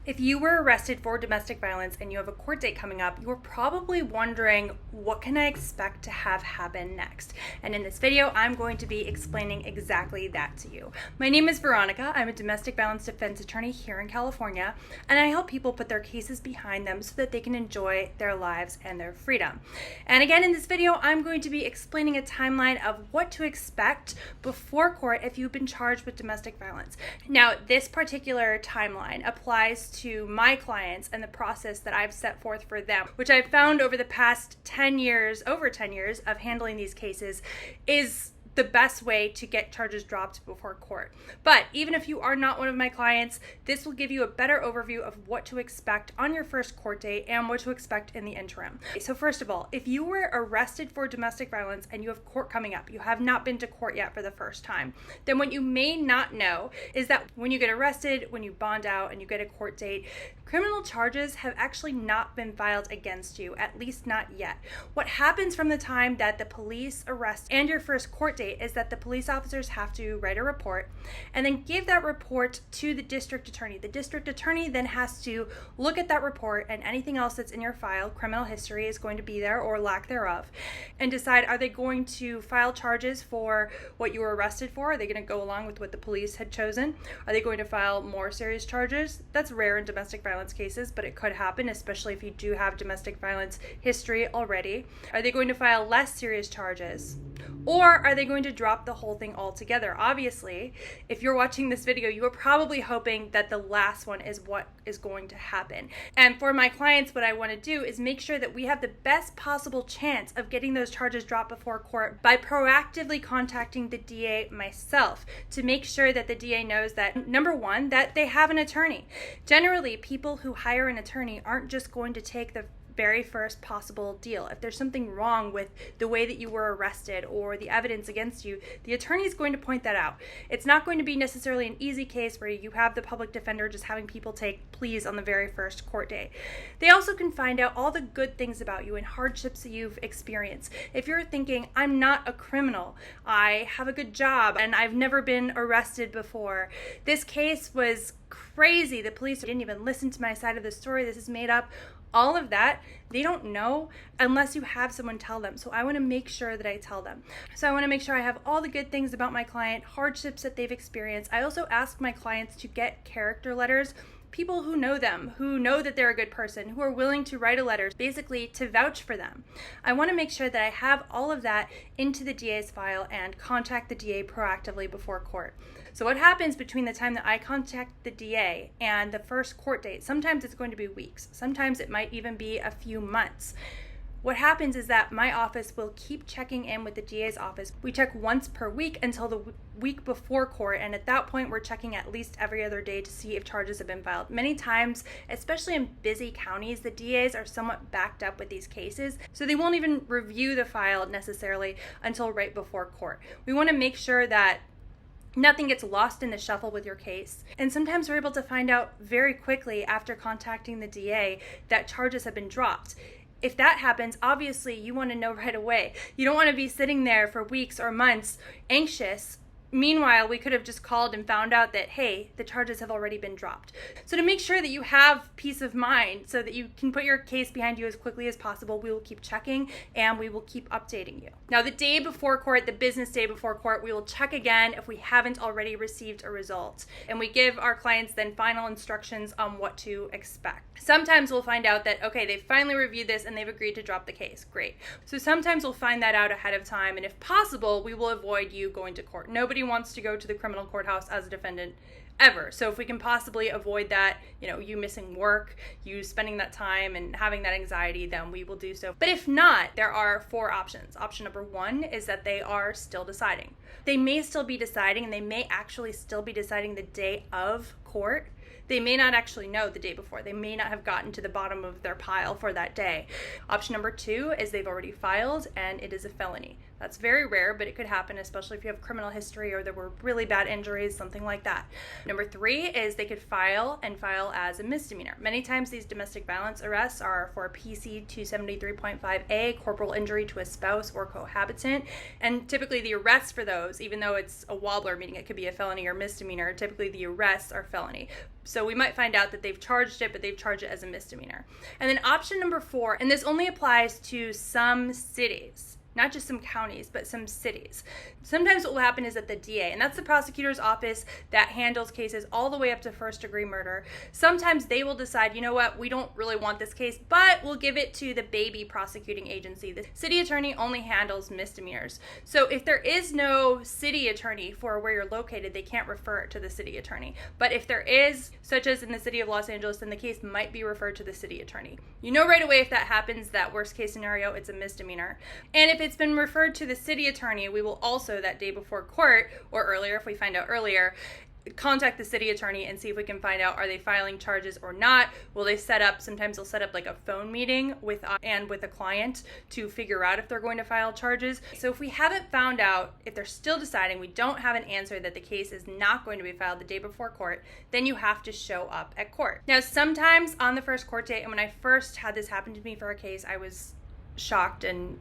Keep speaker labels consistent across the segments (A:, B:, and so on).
A: If you were arrested for domestic violence and you have a court date coming up, you're probably wondering, what can I expect to have happen next? And in this video, I'm going to be explaining exactly that to you. My name is Veronica. I'm a domestic violence defense attorney here in California, and I help people put their cases behind them so that they can enjoy their lives and their freedom. And again, in this video, I'm going to be explaining a timeline of what to expect before court if you've been charged with domestic violence. Now, this particular timeline applies to my clients and the process that I've set forth for them, which I've found over the past 10 years, over 10 years of handling these cases, is the best way to get charges dropped before court. But even if you are not one of my clients, this will give you a better overview of what to expect on your first court date and what to expect in the interim. So first of all, if you were arrested for domestic violence and you have court coming up, you have not been to court yet for the first time, then what you may not know is that when you get arrested, when you bond out and you get a court date, criminal charges have actually not been filed against you, at least not yet. What happens from the time that the police arrest and your first court date is that the police officers have to write a report and then give that report to the district attorney. The district attorney then has to look at that report and anything else that's in your file, criminal history is going to be there or lack thereof, and decide, are they going to file charges for what you were arrested for? Are they going to go along with what the police had chosen? Are they going to file more serious charges? That's rare in domestic violence cases, but it could happen, especially if you do have domestic violence history already. Are they going to file less serious charges? Or are they going to drop the whole thing altogether? Obviously, if you're watching this video, you are probably hoping that the last one is what is going to happen. And for my clients, what I want to do is make sure that we have the best possible chance of getting those charges dropped before court by proactively contacting the DA myself to make sure that the DA knows that, number one, that they have an attorney. Generally, people who hire an attorney aren't just going to take the very first possible deal. If there's something wrong with the way that you were arrested or the evidence against you, the attorney is going to point that out. It's not going to be necessarily an easy case where you have the public defender just having people take pleas on the very first court date. They also can find out all the good things about you and hardships that you've experienced. If you're thinking, I'm not a criminal, I have a good job, and I've never been arrested before, this case was crazy, the police didn't even listen to my side of the story, this is made up, all of that, they don't know unless you have someone tell them. So I want to make sure that I tell them. So I want to make sure I have all the good things about my client, hardships that they've experienced. I also ask my clients to get character letters, people who know them, who know that they're a good person, who are willing to write a letter, basically to vouch for them. I want to make sure that I have all of that into the DA's file and contact the DA proactively before court. So what happens between the time that I contact the DA and the first court date? Sometimes it's going to be weeks. Sometimes it might even be a few months. What happens is that my office will keep checking in with the DA's office. We check once per week until the week before court, and at that point we're checking at least every other day to see if charges have been filed. Many times, especially in busy counties, the DAs are somewhat backed up with these cases, so they won't even review the file necessarily until right before court. We want to make sure that nothing gets lost in the shuffle with your case. And sometimes we're able to find out very quickly after contacting the DA that charges have been dropped. If that happens, obviously you want to know right away. You don't want to be sitting there for weeks or months anxious. Meanwhile, we could have just called and found out that, hey, the charges have already been dropped. So to make sure that you have peace of mind so that you can put your case behind you as quickly as possible, we will keep checking and we will keep updating you. Now, the day before court, the business day before court, we will check again if we haven't already received a result. And we give our clients then final instructions on what to expect. Sometimes we'll find out that, okay, they've finally reviewed this and they've agreed to drop the case. Great. So sometimes we'll find that out ahead of time, and if possible, we will avoid you going to court. Nobody wants to go to the criminal courthouse as a defendant ever. So if we can possibly avoid that, you missing work, you spending that time and having that anxiety, then we will do so. But if not, there are 4 options. Option number 1 is that they are still deciding. They may still be deciding, and they may actually still be deciding the day of court. They may not actually know the day before. They may not have gotten to the bottom of their pile for that day. Option number 2 is they've already filed and it is a felony. That's very rare, but it could happen, especially if you have criminal history or there were really bad injuries, something like that. Number 3 is they could file as a misdemeanor. Many times these domestic violence arrests are for PC 273.5A, corporal injury to a spouse or cohabitant. And typically the arrests for those, even though it's a wobbler, meaning it could be a felony or misdemeanor, typically the arrests are felony. So we might find out that they've charged it, but they've charged it as a misdemeanor. And then option number 4, and this only applies to some cities, not just some counties, but some cities. Sometimes what will happen is that the DA, and that's the prosecutor's office that handles cases all the way up to first-degree murder, sometimes they will decide, you know what, we don't really want this case, but we'll give it to the baby prosecuting agency. The city attorney only handles misdemeanors. So if there is no city attorney for where you're located, they can't refer it to the city attorney. But if there is, such as in the city of Los Angeles, then the case might be referred to the city attorney. You know right away if that happens, that worst case scenario, it's a misdemeanor. And if it's been referred to the city attorney, we will also, that day before court, or earlier if we find out earlier, contact the city attorney and see if we can find out, are they filing charges or not? Will they set up, sometimes they'll set up like a phone meeting with a client to figure out if they're going to file charges. So if we haven't found out, if they're still deciding, we don't have an answer that the case is not going to be filed the day before court, then you have to show up at court. Now, sometimes on the first court date, and when I first had this happen to me for a case, I was shocked and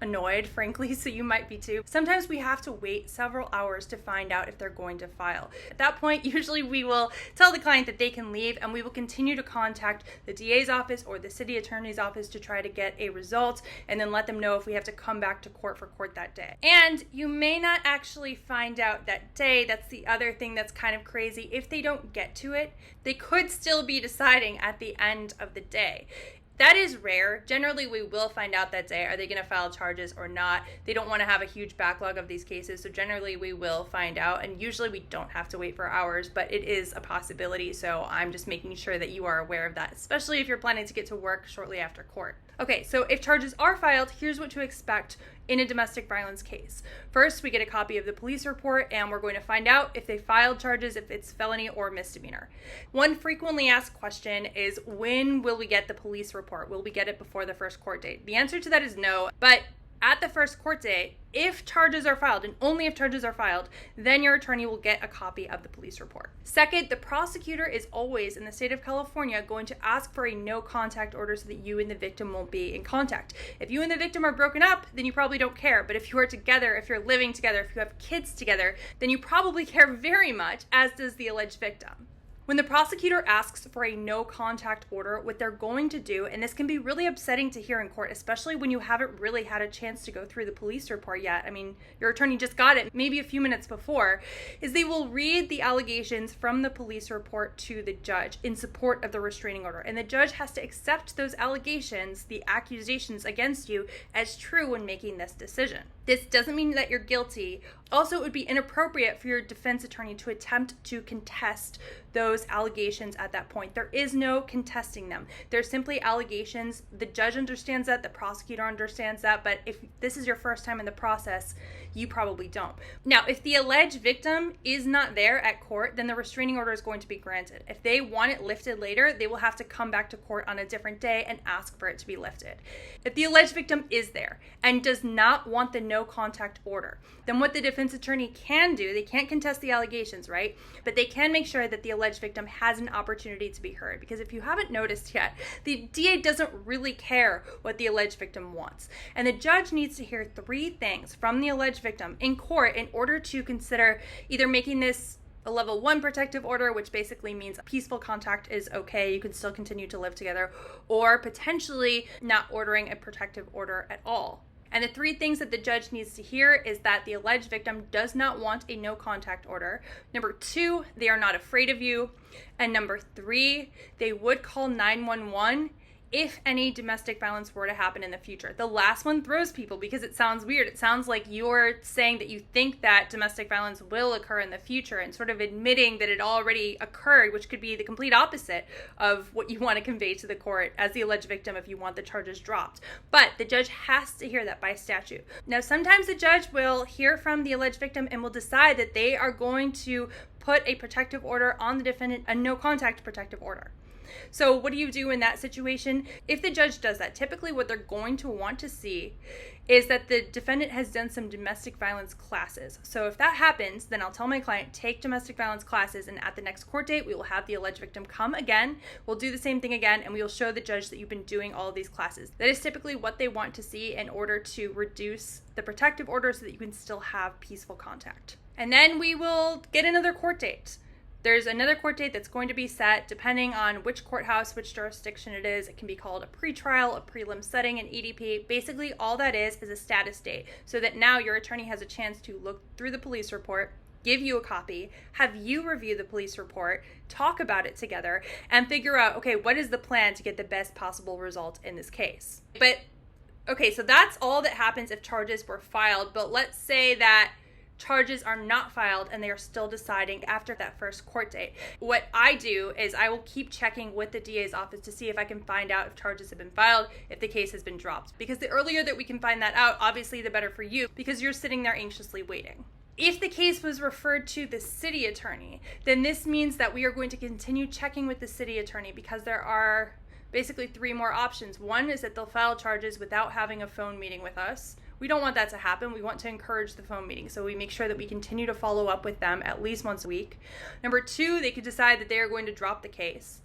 A: annoyed, frankly, so you might be too. Sometimes we have to wait several hours to find out if they're going to file. At that point, usually we will tell the client that they can leave, and we will continue to contact the DA's office or the city attorney's office to try to get a result, and then let them know if we have to come back to court for court that day. And you may not actually find out that day. That's the other thing that's kind of crazy. If they don't get to it, they could still be deciding at the end of the day. That is rare. Generally, we will find out that day. Are they going to file charges or not? They don't want to have a huge backlog of these cases, so generally we will find out, and usually we don't have to wait for hours, but it is a possibility, so I'm just making sure that you are aware of that, especially if you're planning to get to work shortly after court. Okay, so if charges are filed, here's what to expect in a domestic violence case. First, we get a copy of the police report, and we're going to find out if they filed charges, if it's felony or misdemeanor. One frequently asked question is, when will we get the police report? Will we get it before the first court date? The answer to that is no, but at the first court date, if charges are filed, and only if charges are filed, then your attorney will get a copy of the police report. Second, the prosecutor is always, in the state of California, going to ask for a no contact order so that you and the victim won't be in contact. If you and the victim are broken up, then you probably don't care. But if you are together, if you're living together, if you have kids together, then you probably care very much, as does the alleged victim. When the prosecutor asks for a no contact order, what they're going to do, and this can be really upsetting to hear in court, especially when you haven't really had a chance to go through the police report yet. I mean, your attorney just got it maybe a few minutes before, is they will read the allegations from the police report to the judge in support of the restraining order. And the judge has to accept those allegations, the accusations against you, as true when making this decision. This doesn't mean that you're guilty. Also, it would be inappropriate for your defense attorney to attempt to contest those allegations at that point. There is no contesting them. They're simply allegations. The judge understands that, the prosecutor understands that, but if this is your first time in the process, you probably don't. Now, if the alleged victim is not there at court, then the restraining order is going to be granted. If they want it lifted later, they will have to come back to court on a different day and ask for it to be lifted. If the alleged victim is there and does not want the no contact order, then what the defense attorney can do, they can't contest the allegations, right? But they can make sure that the alleged victim has an opportunity to be heard. Because if you haven't noticed yet, the DA doesn't really care what the alleged victim wants. And the judge needs to hear 3 things from the alleged victim in court in order to consider either making this a level 1 protective order, which basically means peaceful contact is okay, you can still continue to live together, or potentially not ordering a protective order at all. And the 3 things that the judge needs to hear is that the alleged victim does not want a no contact order. Number 2, they are not afraid of you. And number 3, they would call 911 if any domestic violence were to happen in the future. The last one throws people because it sounds weird. It sounds like you're saying that you think that domestic violence will occur in the future and sort of admitting that it already occurred, which could be the complete opposite of what you want to convey to the court as the alleged victim if you want the charges dropped. But the judge has to hear that by statute. Now, sometimes the judge will hear from the alleged victim and will decide that they are going to put a protective order on the defendant, a no contact protective order. So what do you do in that situation? If the judge does that, typically what they're going to want to see is that the defendant has done some domestic violence classes. So if that happens, then I'll tell my client, take domestic violence classes, and at the next court date, we will have the alleged victim come again. We'll do the same thing again, and we will show the judge that you've been doing all of these classes. That is typically what they want to see in order to reduce the protective order so that you can still have peaceful contact. And then we will get another court date. There's another court date that's going to be set depending on which courthouse, which jurisdiction it is. It can be called a pretrial, a prelim setting, an EDP. Basically, all that is a status date, so that now your attorney has a chance to look through the police report, give you a copy, have you review the police report, talk about it together, and figure out, okay, what is the plan to get the best possible result in this case? But, okay, so that's all that happens if charges were filed, but let's say that charges are not filed and they are still deciding after that first court date. What I do is I will keep checking with the DA's office to see if I can find out if charges have been filed, if the case has been dropped. Because the earlier that we can find that out, obviously the better for you, because you're sitting there anxiously waiting. If the case was referred to the city attorney, then this means that we are going to continue checking with the city attorney, because there are basically 3 more options. One is that they'll file charges without having a phone meeting with us. We don't want that to happen. We want to encourage the phone meeting, so we make sure that we continue to follow up with them at least once a week. Number 2, they could decide that they are going to drop the case.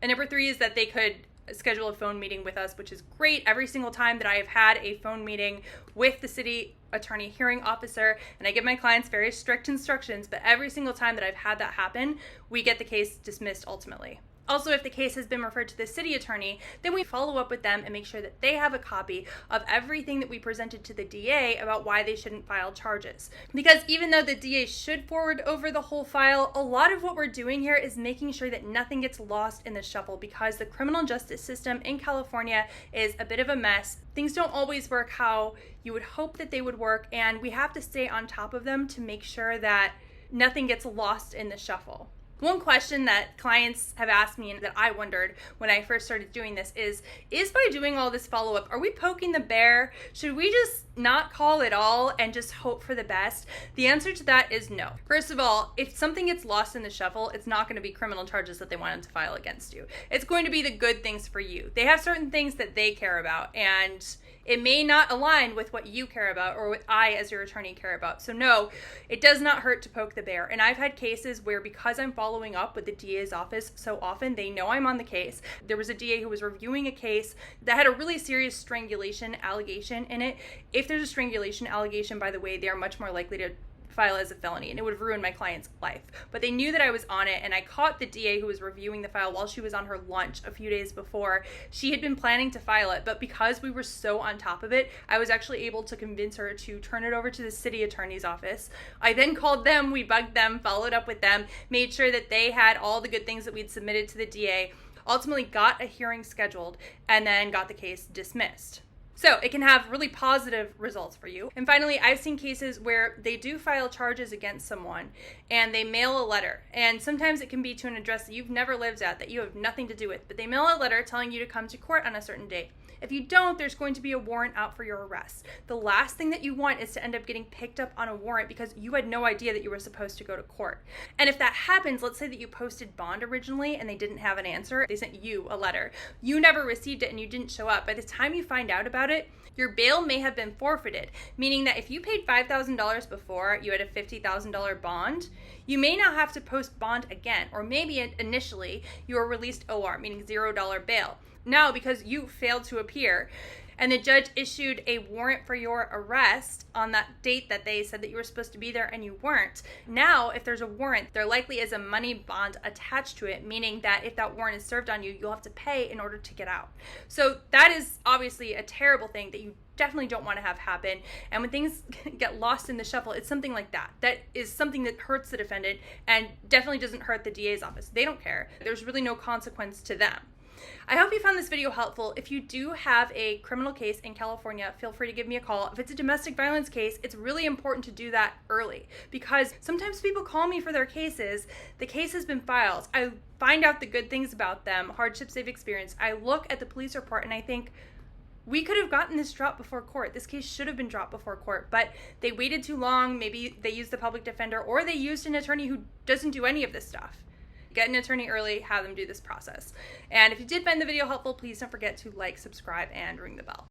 A: And number 3 is that they could schedule a phone meeting with us, which is great. Every single time that I have had a phone meeting with the city attorney hearing officer, and I give my clients very strict instructions, but every single time that I've had that happen, we get the case dismissed ultimately. Also, if the case has been referred to the city attorney, then we follow up with them and make sure that they have a copy of everything that we presented to the DA about why they shouldn't file charges. Because even though the DA should forward over the whole file, a lot of what we're doing here is making sure that nothing gets lost in the shuffle, because the criminal justice system in California is a bit of a mess. Things don't always work how you would hope that they would work, and we have to stay on top of them to make sure that nothing gets lost in the shuffle. One question that clients have asked me and that I wondered when I first started doing this is by doing all this follow-up, are we poking the bear? Should we just not call it all and just hope for the best? The answer to that is no. First of all, if something gets lost in the shuffle, it's not going to be criminal charges that they wanted to file against you. It's going to be the good things for you. They have certain things that they care about, and it may not align with what you care about or what I as your attorney care about. So no, it does not hurt to poke the bear. And I've had cases where, because I'm following up with the DA's office so often, they know I'm on the case. There was a DA who was reviewing a case that had a really serious strangulation allegation in it. If there's a strangulation allegation, by the way, they are much more likely to file as a felony, and it would have ruined my client's life. But they knew that I was on it, and I caught the DA who was reviewing the file while she was on her lunch a few days before. She had been planning to file it, but because we were so on top of it, I was actually able to convince her to turn it over to the city attorney's office. I then called them, we bugged them, followed up with them, made sure that they had all the good things that we'd submitted to the DA, ultimately got a hearing scheduled, and then got the case dismissed. So it can have really positive results for you. And finally, I've seen cases where they do file charges against someone and they mail a letter. And sometimes it can be to an address that you've never lived at, that you have nothing to do with. But they mail a letter telling you to come to court on a certain date. If you don't, there's going to be a warrant out for your arrest. The last thing that you want is to end up getting picked up on a warrant because you had no idea that you were supposed to go to court. And if that happens, let's say that you posted bond originally and they didn't have an answer. They sent you a letter. You never received it and you didn't show up. By the time you find out about it, your bail may have been forfeited, meaning that if you paid $5,000 before, you had a $50,000 bond, you may now have to post bond again, or maybe initially you were released OR, meaning $0 bail. Now, because you failed to appear and the judge issued a warrant for your arrest on that date that they said that you were supposed to be there and you weren't, now if there's a warrant, there likely is a money bond attached to it, meaning that if that warrant is served on you, you'll have to pay in order to get out. So that is obviously a terrible thing that you definitely don't want to have happen. And when things get lost in the shuffle, it's something like that. That is something that hurts the defendant and definitely doesn't hurt the DA's office. They don't care. There's really no consequence to them. I hope you found this video helpful. If you do have a criminal case in California, feel free to give me a call. If it's a domestic violence case, it's really important to do that early, because sometimes people call me for their cases. The case has been filed. I find out the good things about them, hardships they've experienced. I look at the police report and I think, we could have gotten this dropped before court. This case should have been dropped before court, but they waited too long. Maybe they used the public defender or they used an attorney who doesn't do any of this stuff. Get an attorney early, have them do this process. And if you did find the video helpful, please don't forget to like, subscribe, and ring the bell.